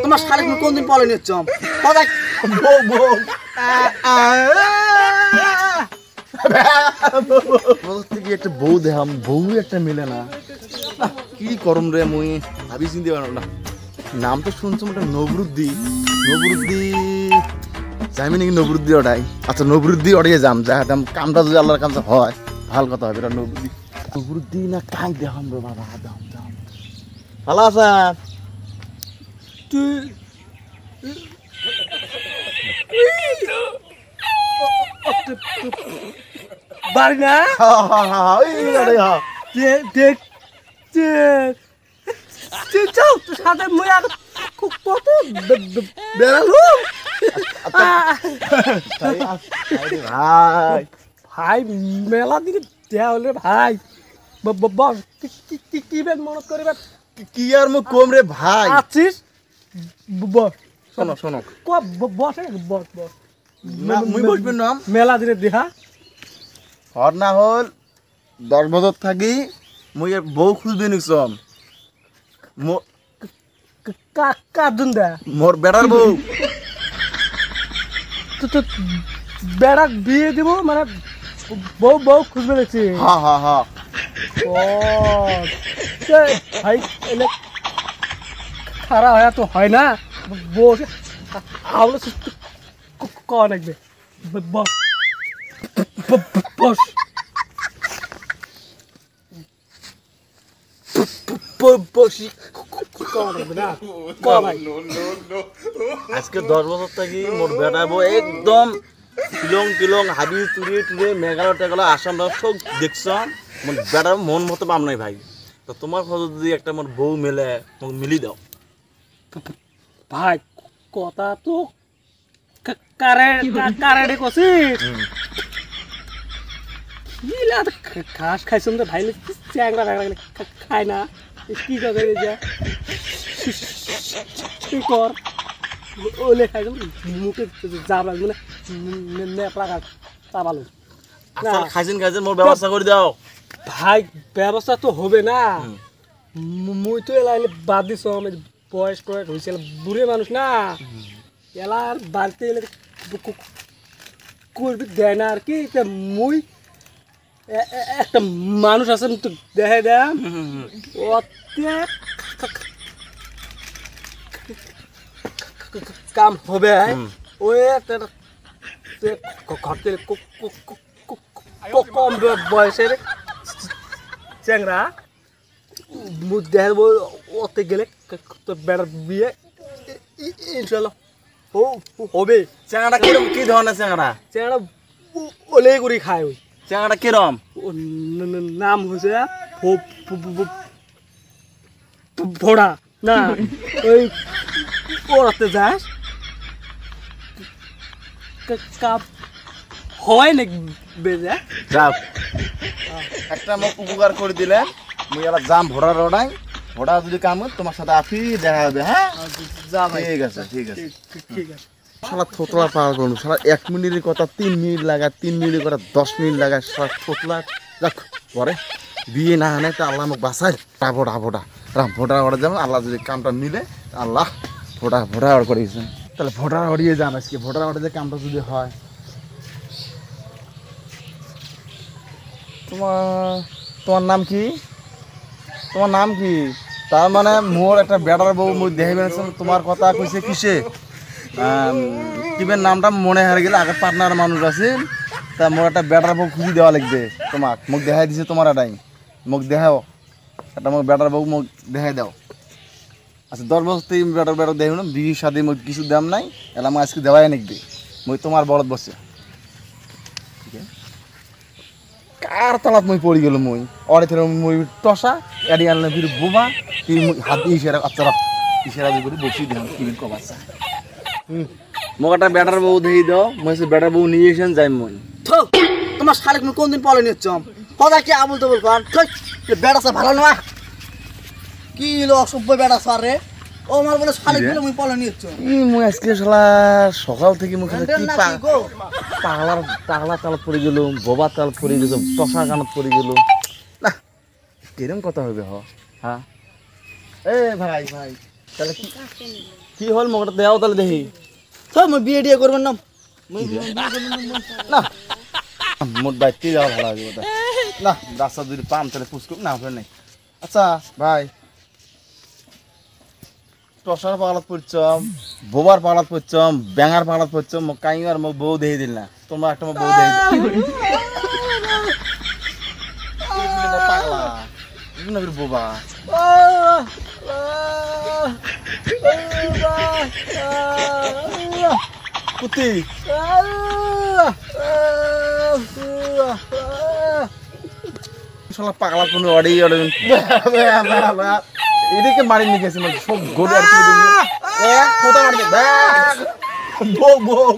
তোমার শালিক মুই কোনদিন পলে নিচ্ছম বাবা বউ বউ থেকে একটা বউ দেখাম বউ একটা মেলে না কি করম রে মুই ভাবি চিনতে পারলাম না নাম তো শুনছো ওটা নবরুদ্দি যাইমি নাকি নবরুদ্দি ওটাই আচ্ছা নবরুদ্দি ওটাই যাম যাম কামটা যদি আল্লাহর কাছে হয় ভাল কথা হবে এটা নবরুদ্দি না কাই দেখাম রে বাবা দাম দাম ভালো আছেন তুই বাড়ি না দেখ চল তোর সাথে মুই আর কত বেড়ালো ভাই ভাই মেলা দিকে দেয়া হলে ভাই বস কি বেন মনত করিবে কি আর মুখ কম রে ভাই আছিস বস শোনো শোনো বসে বস বস মুই বসবেন নাম মেলা দিনে দেহা হর না হল 10 বছর থাকি মুই বউ খুঁজবে নিকছম কার্টুন দে মোর বেটার বউ তো বেড়াক বিয়ে দিব মানে বউ বউ খুঁজবে দেখছি হ্যাঁ হ্যাঁ হ্যাঁ ও ভাই এলে খারাপ হয় তো হয় না বসে আওলা কওয়া লাগবে বস বস বসি কওয়া লাগবে না কওয়া ভাই আজকে 10 বছর থাকি মোর বেটা বউ একদম কিলং হাবি টুরে মেঘালয় টেঘালয় আসাম সব দেখছাম মোর বেটার মন মতো পাম নাই ভাই তো তোমার কথা যদি একটা মোর বউ মেলে মোক মিলি দাও ভাই কথা তো কারে কছি কিলা ঘাস খাইছম তো ভাই চ্যাংরা খায় না কি কথা যা কর ওলে খাইছম মুখে যাবার মানে নেপলা চাবালো আচ্ছা খাইছেন মোর ব্যবস্থা করে দাও ভাই ব্যবস্থা তো হবে না মুই তো এলাইলে বাদ দিছ বয়স টয়স হয়েছিল বুড়ে মানুষ না এলার বাড়িতে এলে করবি দেয় না আর কি মুই একটা মানুষ আছে তো দেখে দেয় কাম হবে ওই ঘর থেকে কম বয়সের চ্যাংরা মুখ দেখা দেবো ওতে গেলে তোর বেড়ার বিয়ে ইনশাল্লাহ ও হবে চ্যাংড়া কিরম কি ধরনের চ্যাংড়া চ্যাংরা ওলে করে খায় ওই চ্যাংড়া কিরম নাম হচ্ছে ভোড়া না ওই ওরাতে যাস কাপ হয় নাকি বেজা যাও একটা মোক উপকার করে দিলেন মুই এবার যাম ভোড়া রোডাই ভোড়া যদি কাম তোমার সাথে আফি দেখা হবে হ্যাঁ যা ভাই ঠিক আছে ঠিক আছে ঠিক আছে শালা থোতলা পাওয়ার করুন শালা 1 মিনিটের কথা 3 মিনিট লাগা 3 মিনিটের কথা 10 মিনিট লাগা শালা থোতলা দেখ পরে বিয়ে না আনে তো আল্লাহ মোক বাঁচায় ভোড়া ভোড়া ওরা যাবেন আল্লাহ যদি কামটা মিলে আল্লাহ ভোড়া ওর করে দিয়েছেন তাহলে ভোড়া ওড়িয়ে যান আজকে ভোড়া ওড়ে যে কামটা যদি হয় তোমার নাম কি তার মানে মোর একটা বেটার বউ মুই দেখবে তোমার কথা কইছে কিসে কিবের নামটা মনে হারিয়ে গেলে আগে পার্টনার মানুষ আছে তা মোর একটা বেটার বউ খুঁজি দেওয়া লাগবে তোমাক মোক দেখাই দিছে তোমার এটাই মোক দেখাও একটা মোক বেটার বউ মোক দেখাই দাও আচ্ছা 10 বছর থেকে বেটার দেখো না বিয়ে শাদী মোক কিছু দাম নাই এলা মই আজকে দেওয়াই নাকবে মই তোমার বলদ বসে কার তলাত মই পড়ি গেল মই অরে থেকে মই টসা এডি আনলে ফির বোবা কি হাত ইশারা আচ্ছা ইশারা দিয়ে বসি দিলাম কি কবাসা মোক একটা বেটার বউ দেই দাও মই সে বেটার বউ নিয়ে এসেন যাই মই তোমার শালিক মুই কোনদিন পলে নিচ্ছম কথা কি আবুল তবুল কন বেড়া সা ভালো না কি লোক সভ্য বেড়া সার রে ও আমার বলে শালিক বলে মুই পলে নিচ্ছ মই আজকে শালা সকাল থেকে মুখ কি পাগলা তাল পড়ে গেল বোবা তাল পড়ে গেল টসা কানত পড়ে গেল না কিরম কথা হবে হ্যাঁ এ ভাই তাহলে কি হল মোটা দেও তাহলে দেখি তো মই বিয়ে টিয়ে করবেন না না মোট বাইতে যাওয়া ভালো হবে ওটা না রাস্তা যদি পাম তাহলে পুষ্কুপ না হবে নাই আচ্ছা ভাই টসার পাগলাত পড়ছম বোবার পাগলাত পড়ছম ব্যাঙার পাগলাত পড়ছম মোক কাইঙ্গার মোক বউ দেই দিল না তোমরা একটা মোক বউ দেই পাগলা নবীর বোবা কুতি শালা পাগলা কোন অড়ি অড়ি এদিকে মারি নিয়ে গেছে মানে সব গড়ে আর কি দিন এ কোথা মারবে বউ বউ